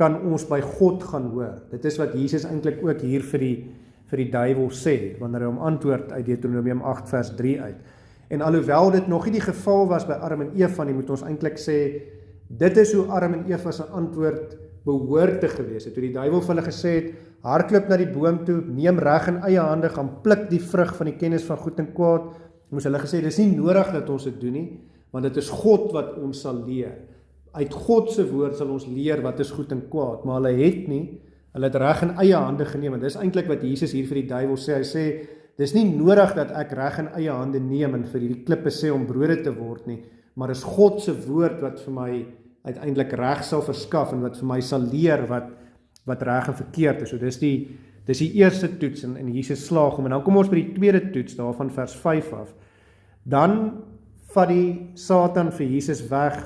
kan ons by God gaan hoor. Dit is wat Jesus eintlik ook hier vir die duiwel sê, wanneer hy hom antwoord uit Deuteronomium 8 vers 3 uit. En alhoewel dit nog nie die geval was by Adam en Eva nie, moet ons eintlik sê, dit is hoe Adam en Eva se antwoord behoort te gewees het. Toe die duiwel vir hulle gesê het, hardloop na die boom toe, neem reg in eie hande, gaan pluk die vrug van die kennis van goed en kwaad, moes hulle gesê, dis nie nodig dat ons dit doen nie, want dit is God wat ons sal leer. Uit God se woord sal ons leer wat is goed en kwaad, maar hulle het nie, hulle het reg in eie hande geneem, en dis eintlik wat Jesus hier vir die duiwel sê, hy sê, dis nie nodig dat ek reg in eie hande neem, en vir hierdie klippe sê om brode te word nie, maar is God se woord wat vir my uiteindelik reg sal verskaf, en wat vir my sal leer wat reg en verkeerd is. So dis die eerste toets, en Jesus slaag hom, en dan kom ons by die tweede toets, daarvan vers 5 af, dan vat die Satan vir Jesus weg,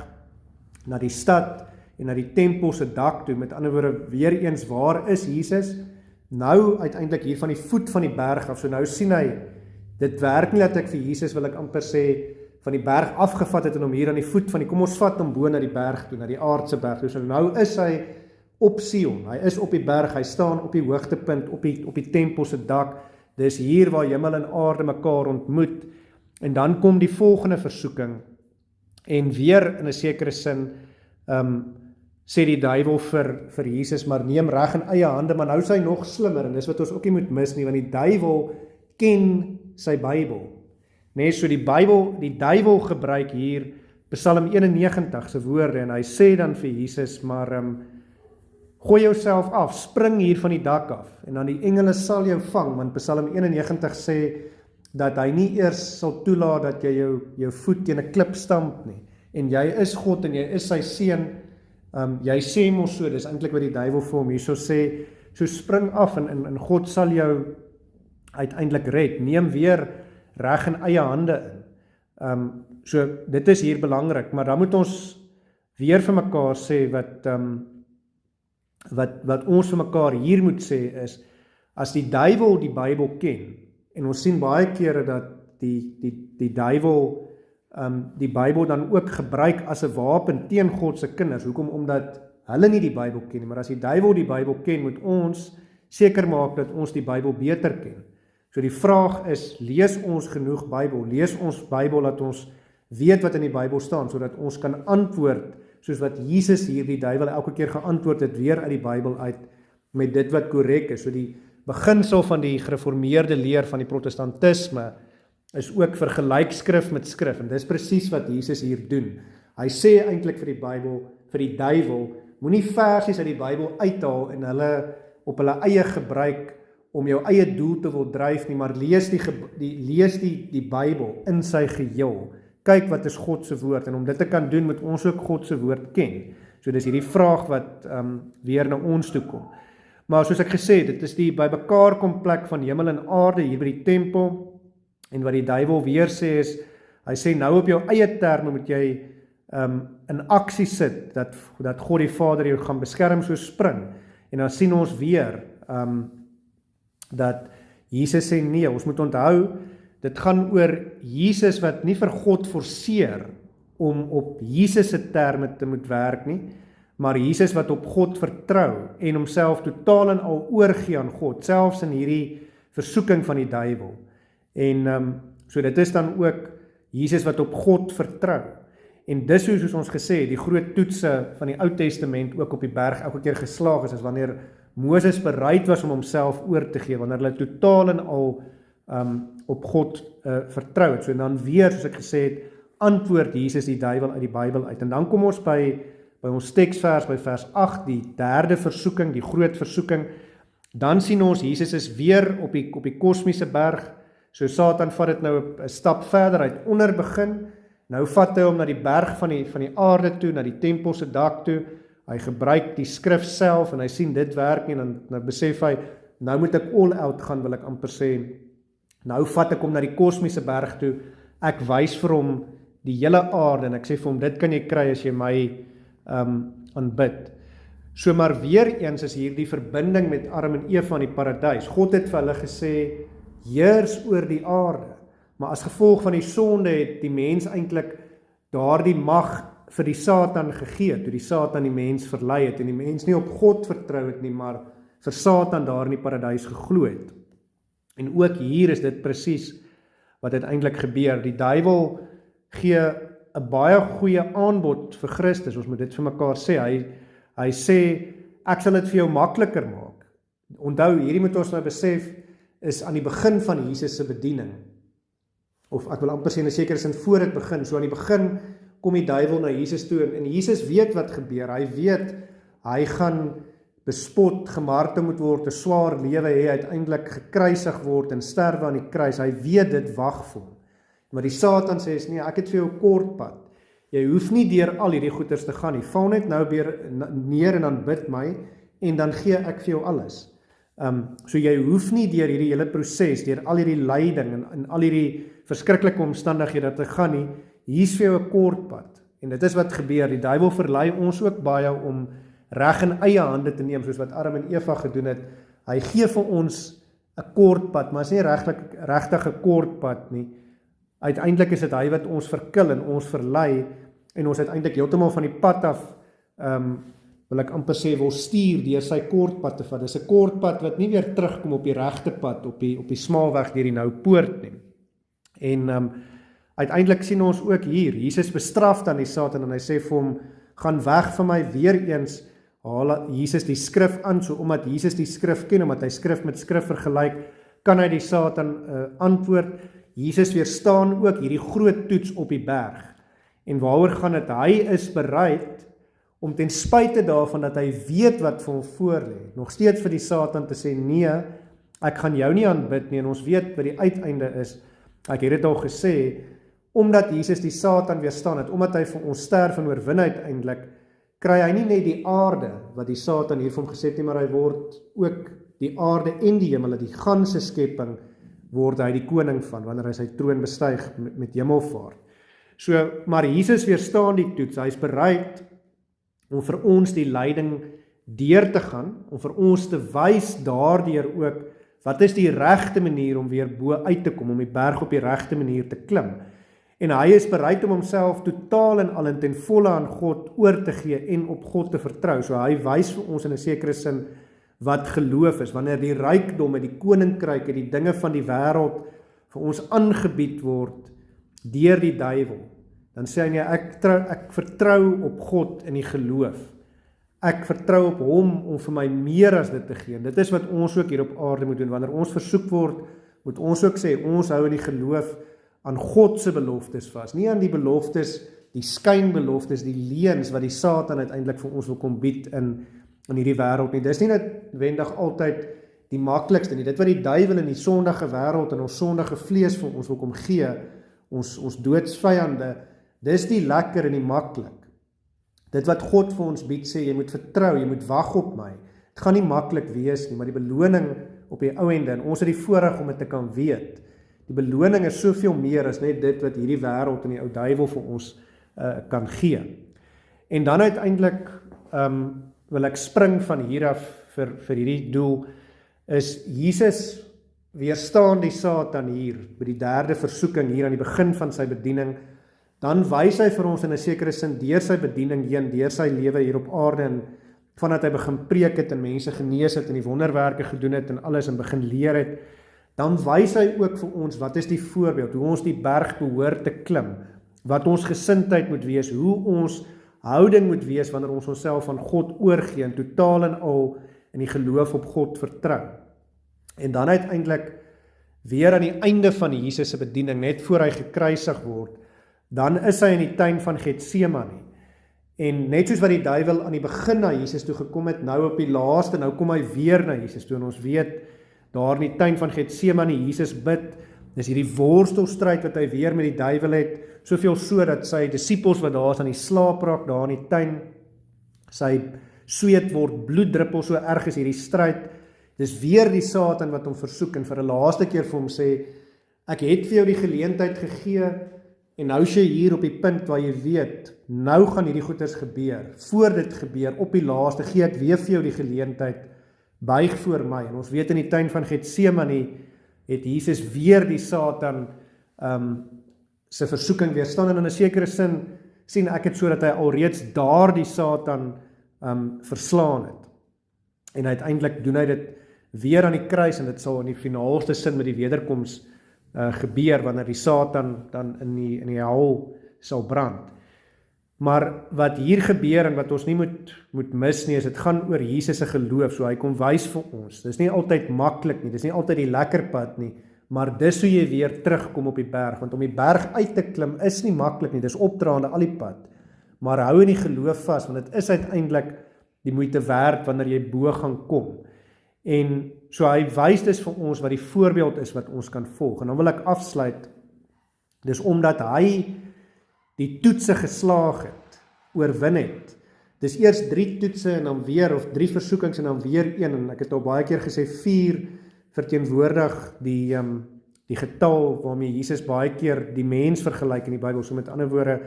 na die stad en na die tempel se dak toe, met ander woorde, weer eens, waar is Jesus? Nou uiteindelik hier van die voet van die berg af, so nou sien hy, dit werk nie dat ek vir Jesus, wil ek amper sê, van die berg afgevat het, en om hier aan die voet van kom ons vat hom bo na die berg toe, na die aardse berg toe, so nou is hy op Sion, hy is op die berg, hy staan op die hoogtepunt, op die tempel se dak, dis hier waar hemel en aarde mekaar ontmoet, en dan kom die volgende versoeking, en weer in 'n sekere sin, sê die duiwel vir Jesus, maar neem reg in eie hande, maar nou is hy nog slimmer, en dis wat ons ook nie moet mis nie, want die duiwel ken sy Bybel. Nee, so die duiwel gebruik hier Psalm 91 se woorde, en hy sê dan vir Jesus, maar gooi jouself af, spring hier van die dak af, en dan die engele sal jou vang, want Psalm 91 sê, dat hy nie eers sal toelaat dat jy jou voet teen 'n klip stamp nie, en jy is God, en jy is sy seun, jy sê mos so, dis eintlik wat die duiwel vir hom hierso sê, so spring af, en God sal jou uiteindelik red, neem weer reg in eie hande in. So dit is hier belangrik, maar dan moet ons weer vir mekaar sê wat ons vir mekaar hier moet sê is, as die duiwel die Bybel ken, en ons sien baie kere dat die duiwel die Bybel dan ook gebruik as 'n wapen teen God se kinders. Hoekom? Omdat hulle nie die Bybel ken nie, maar as die duiwel die Bybel ken, moet ons seker maak dat ons die Bybel beter ken. So die vraag is, lees ons genoeg Bybel? Lees ons Bybel dat ons weet wat in die Bybel staan, sodat ons kan antwoord, soos wat Jesus hier die duiwel elke keer geantwoord het, weer uit die Bybel uit, met dit wat korrek is. So die beginsel van die gereformeerde leer van die protestantisme is ook vergelyk skrif met skrif, en dis presies wat Jesus hier doen. Hy sê eintlik vir die Bybel, vir die duiwel, moenie versies uit die Bybel uithaal en hulle op hulle eie gebruik om jou eie doel te wil dryf nie, maar lees die Bybel in sy geheel. Kyk wat is God se woord, en om dit te kan doen, moet ons ook God se woord ken. So dis hierdie vraag wat weer na ons toe kom. Maar soos ek gesê, dit is die by mekaar kom plek van hemel en aarde hier by die tempel, en wat die duiwel weer sê is, hy sê nou op jou eie terme moet jy in aksie sit, dat God die Vader jou gaan beskerm, so spring, en dan sien ons weer, dat Jesus sê nee, ons moet onthou, dit gaan oor Jesus wat nie vir God forceer om op Jesus se terme te moet werk nie, maar Jesus wat op God vertrou en homself totaal en al oorgee aan God, selfs in hierdie versoeking van die duiwel. En so dit is dan ook Jesus wat op God vertrou. En dis soos ons gesê, die groot toetse van die Ou Testament ook op die berg elke keer geslaag is wanneer Moses bereid was om homself oor te gee, wanneer hulle totaal en al op God vertrou het. So en dan weer, soos ek gesê het, antwoord Jesus die duiwel uit die Bybel uit. En dan kom ons by ons teksvers, by vers 8, die derde versoeking, die groot versoeking. Dan sien ons, Jesus is weer op die kosmiese berg. So Satan vat dit nou 'n stap verder, hy het onder begin, nou vat hy hom na die berg van die aarde toe, na die tempel se dak toe, hy gebruik die skrif self, en hy sien dit werk nie, en dan besef hy, nou moet ek all out gaan, wil ek amper sê, nou vat ek hom na die kosmiese berg toe, ek wys vir hom die hele aarde, en ek sê vir hom, dit kan jy kry as jy my aanbid. So maar weer eens is hier die verbinding met Adam en Eva in die paradys. God het vir hulle gesê, heers oor die aarde, maar as gevolg van die sonde het die mens eintlik daardie mag vir die Satan gegee, toe die Satan die mens verlei het, en die mens nie op God vertrou het nie, maar vir Satan daar in die paradys geglo het. En ook hier is dit presies wat uiteindelik gebeur. Die duiwel gee 'n baie goeie aanbod vir Christus, ons moet dit vir mekaar sê, hy sê, ek sal dit vir jou makliker maak. Onthou, hierdie moet ons nou besef, is aan die begin van Jesus se bediening, of ek wil amper sê in 'n sekere sin voor dit begin, so aan die begin kom die duiwel na Jesus toe, en Jesus weet wat gebeur, hy weet, hy gaan bespot, gemartel moet word, 'n swaar lewe hê, uiteindelik gekruisig word en sterwe aan die kruis, hy weet dit wag vir hom. Maar die Satan sê, nee, ek het vir jou 'n kort pad, jy hoef nie deur al hierdie goeders te gaan nie, val net nou weer neer en dan bid my, en dan gee ek vir jou alles. So jy hoef nie deur hierdie hele proses, deur al hierdie lyding en al hierdie verskriklike omstandighede te gaan nie, hier's vir jou 'n kort pad. En dit is wat gebeur, die duiwel verlei ons ook baie om reg in eie hande te neem, soos wat Adam en Eva gedoen het. Hy gee vir ons 'n kort pad, maar is nie regtig 'n kort pad nie. Uiteindelik is dit hy wat ons verkil en ons verlei, en ons uiteindelik heeltemal van die pad af, wil ek amper sê, wil stuur deur sy kort pad te vat. Dis 'n kort pad wat nie weer terugkom op die regte pad, op die smaalweg deur die nou poort nie. En uiteindelik sien ons ook hier, Jesus bestraf dan die Satan, en hy sê vir hom, gaan weg van my. Weer eens haal Jesus die skrif aan, so omdat Jesus die skrif ken, omdat hy skrif met skrif vergelyk, kan hy die Satan antwoord. Jesus weerstaan ook hierdie groot toets op die berg. En waaroor gaan dit? Hy is bereid om ten spyte daarvan dat hy weet wat vir hom voorlê, nog steeds vir die Satan te sê, nee, ek gaan jou nie aanbid nie, en ons weet wat die uiteinde is, ek het dit al gesê, omdat Jesus die Satan weerstaan het, omdat hy vir ons sterf en oorwin uiteindelik, kry hy nie net die aarde, wat die Satan hier vir hom gesê het nie, maar hy word ook die aarde en die hemel, die ganse skepping, word hy die koning van, wanneer hy sy troon bestyg met hemelvaart. So, maar Jesus weerstaan die toets, hy is bereid om vir ons die lyding deur te gaan, om vir ons te wys daardeur ook, wat is die regte manier om weer bo uit te kom, om die berg op die regte manier te klim. En hy is bereid om homself totaal en al en ten volle aan God oor te gee en op God te vertrou. So hy wys vir ons in 'n sekere sin wat geloof is, wanneer die rykdomme, die koninkryke, die dinge van die wêreld vir ons aangebied word deur die duiwel. Dan sê hy nee, ek vertrou op God in die geloof. Ek vertrou op hom om vir my meer as dit te gee. Dit is wat ons ook hier op aarde moet doen. Wanneer ons versoek word, moet ons ook sê, ons hou in die geloof aan God se beloftes vas, nie aan die beloftes, die skynbeloftes, die leuns wat die Satan uiteindelik vir ons wil kom bied in hierdie wêreld nie. Dis nie noodwendig altyd die maklikste nie. Dit wat die duiwel in die sondige wêreld en ons sondige vlees vir ons wil kom gee, ons doodsvyande, dis die lekker en die maklik. Dit wat God vir ons bied sê, jy moet vertrou, jy moet wag op my. Dit gaan nie maklik wees nie, maar die beloning op die ou ende, en ons het die voorreg om dit te kan weet. Die beloning is soveel meer as net dit wat hierdie wêreld en die ou duiwel vir ons kan gee. En dan uiteindelik wil ek spring van hier af vir hierdie doel, is Jesus weerstaan die Satan hier, by die derde versoeking hier aan die begin van sy bediening, dan wys hy vir ons in 'n sekere sin deur sy bediening heen, deur sy lewe hier op aarde, en vandat hy begin preek het en mense genees het en die wonderwerke gedoen het en alles en begin leer het, dan wys hy ook vir ons wat is die voorbeeld, hoe ons die berg behoort te klim, wat ons gesindheid moet wees, hoe ons houding moet wees wanneer ons onsself aan God oorgee en totaal en al in die geloof op God vertrou. En dan uiteindelik weer aan die einde van Jesus se bediening, net voor hy gekruisig word, dan is hy in die tuin van Getsemane. En net soos wat die duiwel aan die begin na Jesus toe gekom het, nou op die laaste, nou kom hy weer na Jesus toe, en ons weet, daar in die tuin van Getsemane, Jesus bid, dis hierdie worstelstryd wat hy weer met die duiwel het, soveel so dat sy disippels wat daar is aan die slaap raak, daar in die tuin, sy sweet word bloeddruppel, so erg is hierdie stryd, dis weer die Satan wat hom versoek, en vir 'n laaste keer vir hom sê, ek het vir jou die geleentheid gegee, en nou is jy hier op die punt waar jy weet, nou gaan hierdie goeders gebeur, voor dit gebeur, op die laaste, gee ek weer vir jou die geleentheid, buig voor my, en ons weet in die tuin van Getsemane, het Jesus weer die Satan sy versoeking weerstaan, en in 'n sekere sin, sien ek het so dat hy alreeds daar die Satan verslaan het, en uiteindelik doen hy dit weer aan die kruis, en dit sal in die finaalste sin met die wederkoms gebeur, wanneer die Satan dan in die hel sal brand. Maar wat hier gebeur, en wat ons nie moet mis nie, is dit gaan oor Jesus se geloof, so hy kom wys vir ons, dis nie altyd maklik nie, dis nie altyd die lekker pad nie, maar dis hoe jy weer terugkom op die berg, want om die berg uit te klim is nie maklik nie, dis opdraande al die pad, maar hou in die geloof vas, want dit is uiteindelik die moeite werd, wanneer jy bo gaan kom, en so hy wys dus vir ons wat die voorbeeld is wat ons kan volg, en dan wil ek afsluit, dis omdat hy die toetse geslaag het, oorwin het, dis eers 3 toetse en dan weer, of 3 versoekings en dan weer 1, en ek het al baie keer gesê, 4 verteenwoordig die getal waarmee Jesus baie keer die mens vergelyk in die Bybel, so met ander woorde,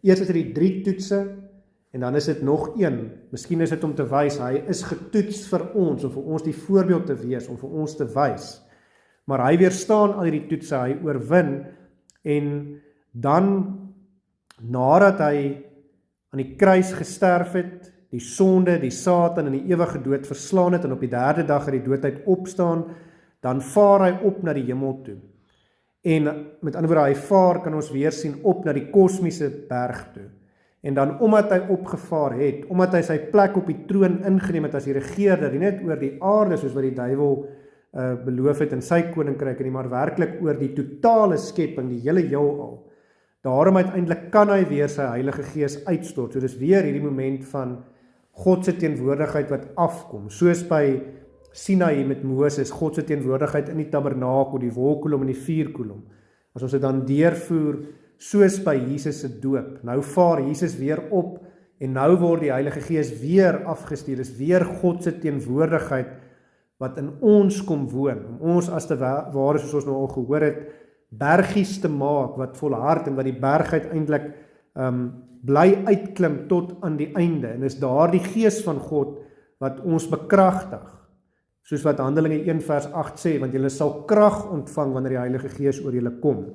eers is dit die 3 toetse, en dan is dit nog 1, miskien is dit om te wys, hy is getoets vir ons, om vir ons die voorbeeld te wees, om vir ons te wys, maar hy weerstaan al die toetse, hy oorwin, en dan, nadat hy aan die kruis gesterf het, die sonde, die Satan en die ewige dood verslaan het, en op die 3de dag uit die doodheid opstaan, dan vaar hy op na die hemel toe. En met ander woorde, hy vaar, kan ons weer sien, op na die kosmiese berg toe. En dan omdat hy opgevaar het, omdat hy sy plek op die troon ingeneem het as die regeerder, nie net oor die aarde, soos wat die duiwel beloof het in sy koninkryk, nie, maar werklik oor die totale skepping, die hele heelal, Daarom uiteindelik kan hy weer sy Heilige Gees uitstort. So dis weer hierdie moment van God se teenwoordigheid wat afkom, soos by Sinaï met Moses, God se teenwoordigheid in die tabernakel, die wolkkolom en die vuurkolom. As ons dit dan deurvoer, soos by Jesus se doop. Nou vaar Jesus weer op en nou word die Heilige Gees weer afgestuur. Dis weer God se teenwoordigheid wat in ons kom woon. Om ons as te ware, soos ons nou al gehoor het, bergies te maak wat volhard en wat die berg uiteindelik bly uitklim tot aan die einde. En is daar die Gees van God wat ons bekragtig. Soos wat Handelinge 1 vers 8 sê, want julle sal krag ontvang wanneer die Heilige Gees oor julle kom,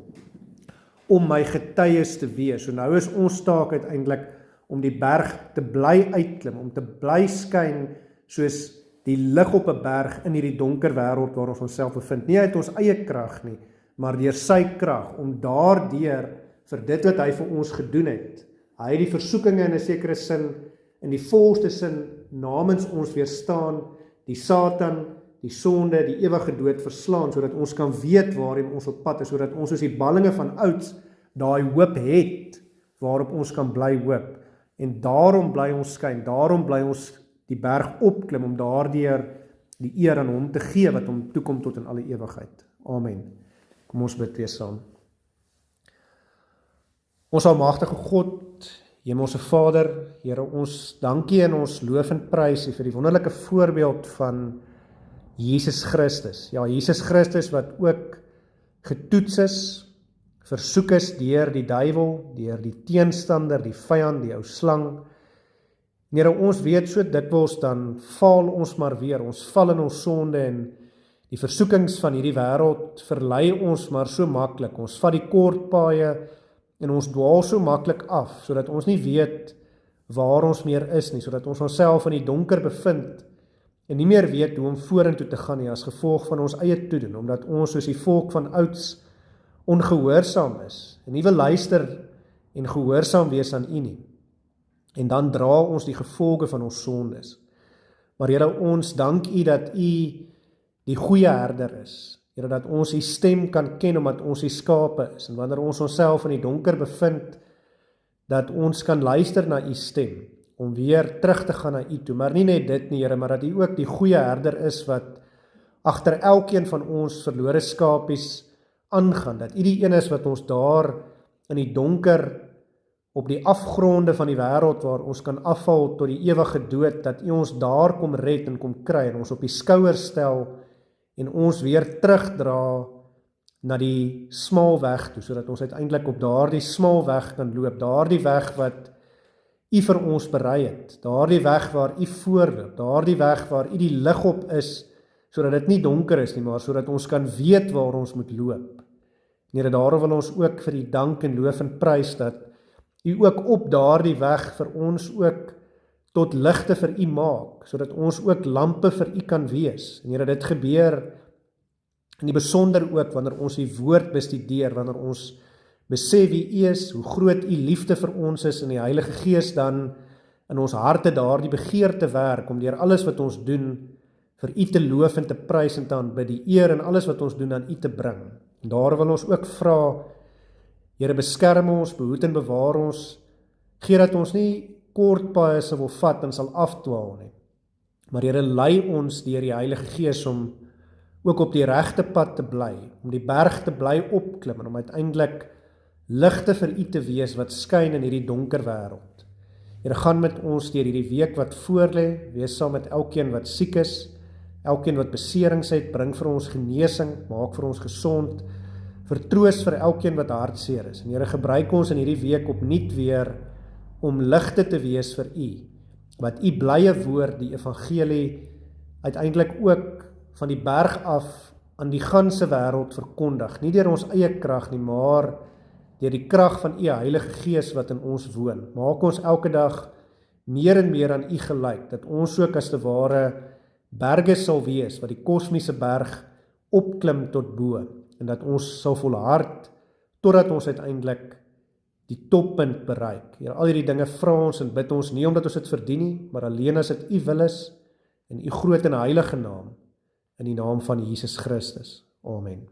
om my getuies te wees. So nou is ons taak uiteindelik om die berg te bly uitklim, om te bly skyn soos die lig op 'n berg in hierdie donker wêreld waar ons onsself bevind. Nie uit ons eie krag nie, maar deur sy krag, om daardeur vir dit wat hy vir ons gedoen het. Hy het die versoekinge in 'n sekere sin, in die volste sin namens ons weerstaan, die Satan, die sonde, die ewige dood verslaan, sodat ons kan weet waarin ons op pad is, sodat ons soos die ballinge van ouds daai hoop het, waarop ons kan bly hoop. En daarom bly ons skyn, daarom bly ons die berg opklim, om daardeur die eer aan hom te gee, wat hom toekom tot in alle ewigheid. Amen. Kom ons bid weer saam. Ons almagtige God, Hemelse Vader, Here, ons dankie en ons loof en prys U vir die wonderlike voorbeeld van Jesus Christus. Ja, Jesus Christus wat ook getoets is, versoek is deur die duiwel, deur die teenstander, die vyand, die ou slang. Here, ons weet so dikwels dan faal ons maar weer, ons val in ons sonde en die versoekings van hierdie wêreld verlei ons maar so maklik. Ons vat die kort paaie en ons dwaal so maklik af, sodat ons nie weet waar ons meer is nie, sodat ons onsself in die donker bevind en nie meer weet hoe om vorentoe te gaan nie, as gevolg van ons eie toedoen, omdat ons soos die volk van ouds ongehoorsaam is, en nie wil luister en gehoorsaam wees aan U nie. En dan dra ons die gevolge van ons sondes. Maar Here, ons dank U dat U die goeie herder is. Here, dat ons die stem kan ken, omdat ons die skape is, en wanneer ons onsself in die donker bevind, dat ons kan luister na U stem, om weer terug te gaan na U toe, maar nie net dit nie, Here, maar dat U ook die goeie herder is, wat agter elkeen van ons verlore skapies aangaan, dat U die een is wat ons daar in die donker, op die afgronde van die wêreld waar ons kan afval tot die ewige dood, dat U ons daar kom red en kom kry, en ons op die skouer stel, en ons weer terugdra na die smal weg toe, sodat ons uiteindelik op daardie smal weg kan loop, daardie weg wat U vir ons berei het, daardie weg waar U voorloop, daardie weg waar U die lig op is, sodat dit nie donker is nie, maar sodat ons kan weet waar ons moet loop. Here, daarom wil ons ook vir U dank en loof en prys, dat U ook op daardie weg vir ons ook tot ligte vir U maak, sodat ons ook lampe vir U kan wees. En Here, dit gebeur in die besonder ook wanneer ons U woord bestudeer, wanneer ons besef wie U is, hoe groot U liefde vir ons is, en die Heilige Gees dan in ons harte daardie begeerte werk, om deur alles wat ons doen, vir U te loof en te prys en te aanbid, die eer en alles wat ons doen aan U te bring. En daar wil ons ook vra, Here, beskerm ons, behoed en bewaar ons, gee dat ons nie kort paaie sal wil vat en sal afdwaal nie. Maar Here, lei ons deur die Heilige Gees om ook op die regte pad te bly, om die berg te bly opklim, en om uiteindelik ligte vir U te wees wat skyn in hierdie donker wêreld. Here, gaan met ons deur hierdie week wat voorlê, wees saam met elkeen wat siek is, elkeen wat beserings het, bring vir ons genesing, maak vir ons gesond, vertroos vir elkeen wat hartseer is. En Here, gebruik ons in hierdie week opnuut weer om ligte te wees vir U, wat U blye woord, die evangelie, uiteindelik ook van die berg af aan die ganse wêreld verkondig, nie deur ons eie krag nie, maar deur die krag van U Heilige Gees wat in ons woon. Maak ons elke dag meer en meer aan U gelyk, dat ons ook as te ware berge sal wees, wat die kosmiese berg opklim tot bo, en dat ons sal volhard, totdat ons uiteindelik die toppunt bereik. Here, al hierdie dinge vra ons en bid ons nie omdat ons dit verdien nie, maar alleen as dit U wil is, in U groot en heilige naam, in die naam van Jesus Christus. Amen.